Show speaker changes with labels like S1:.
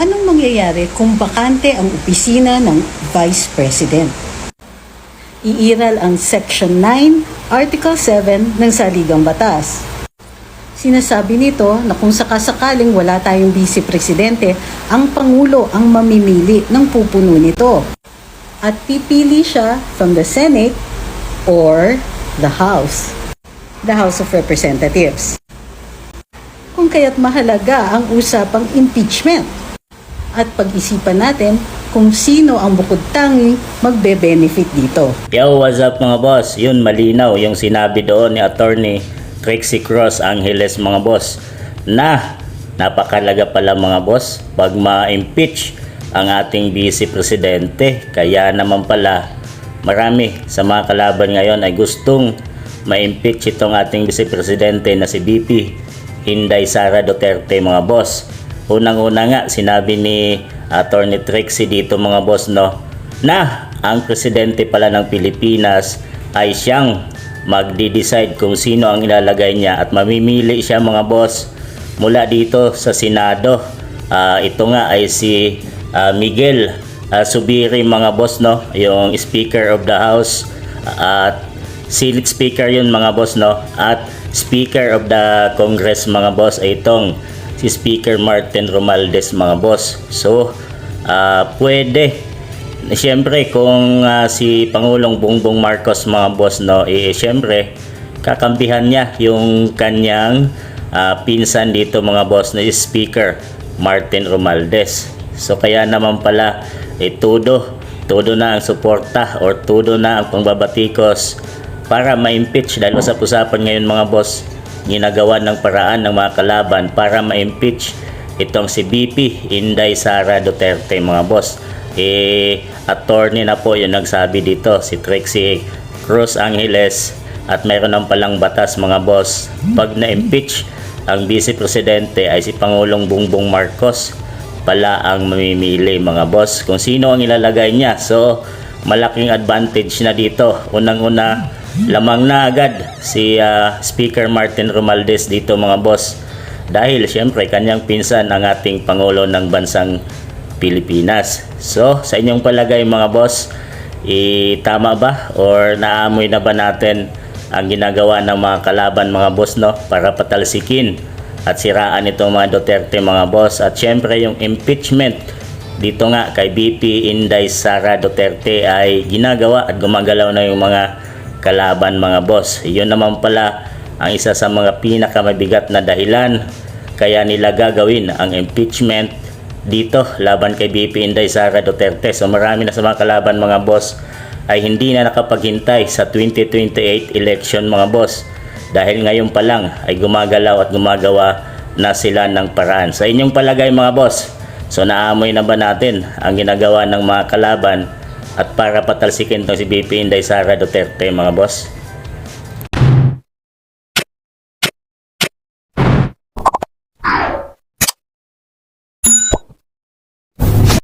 S1: Anong mangyayari kung bakante ang opisina ng Vice President? Iiral ang Section 9, Article 7 ng Saligang Batas. Sinasabi nito na kung sakasakaling wala tayong Vice Presidente, ang Pangulo ang mamimili ng pupuno nito. At pipili siya from the Senate or the House of Representatives. Kung kaya't mahalaga ang usapang impeachment. At pag-isipan natin kung sino ang bukod-tanging magbe-benefit dito.
S2: Yo, what's up mga boss? Yun, malinaw yung sinabi doon ni Attorney Trixie Cross Angeles mga boss, na napakalaga pala mga boss pag ma-impeach ang ating Vice Presidente. Kaya naman pala marami sa mga kalaban ngayon ay gustong ma-impeach itong ating Vice Presidente na si VP Inday Sara Duterte mga boss. Unang-una nga sinabi ni Attorney Trixie dito mga boss na ang presidente pala ng Pilipinas ay siyang magdi-decide kung sino ang ilalagay niya at mamimili siya mga boss mula dito sa Senado. Ito nga ay si Miguel Zubiri mga boss, yung Speaker of the House at Senate Speaker yun mga boss, at Speaker of the Congress mga boss ay itong si Speaker Martin Romualdez mga boss. So pwede siyempre kung si Pangulong Bongbong Marcos mga boss siyempre kakampihan niya yung kanyang pinsan dito mga boss na Speaker Martin Romualdez. So kaya naman pala todo na ang suporta or todo na ang pangbabatikos para ma-impeach, dahil usap-usapan ngayon mga boss, ginagawa ng paraan ng mga kalaban para ma-impeach itong si VP Inday Sara Duterte mga boss. Attorney na po yung nagsabi dito, si Trixie Cruz Angeles, at mayroon ng palang batas mga boss. Pag na-impeach ang Vice Presidente ay si Pangulong Bongbong Marcos pala ang mamimili mga boss kung sino ang ilalagay niya. So malaking advantage na dito. Unang-una, lamang na agad si Speaker Martin Romualdez dito mga boss, dahil siyempre kanyang pinsan ang ating Pangulo ng bansang Pilipinas. So sa inyong palagay mga boss, tama ba or naamoy na ba natin ang ginagawa ng mga kalaban mga boss para patalsikin at siraan itong mga Duterte mga boss? At siyempre yung impeachment dito nga kay VP Inday Sara Duterte ay ginagawa at gumagalaw na yung mga kalaban mga boss. Yun naman pala ang isa sa mga pinakamabigat na dahilan kaya nila gagawin ang impeachment dito laban kay VP Inday Sara Duterte. So marami na sa mga kalaban mga boss ay hindi na nakapaghintay sa 2028 election mga boss, dahil ngayon pa lang ay gumagalaw at gumagawa na sila ng paraan. Sa inyong palagay mga boss, so naamoy na ba natin ang ginagawa ng mga kalaban at para patalsikin itong si VP Inday Sara Duterte mga boss?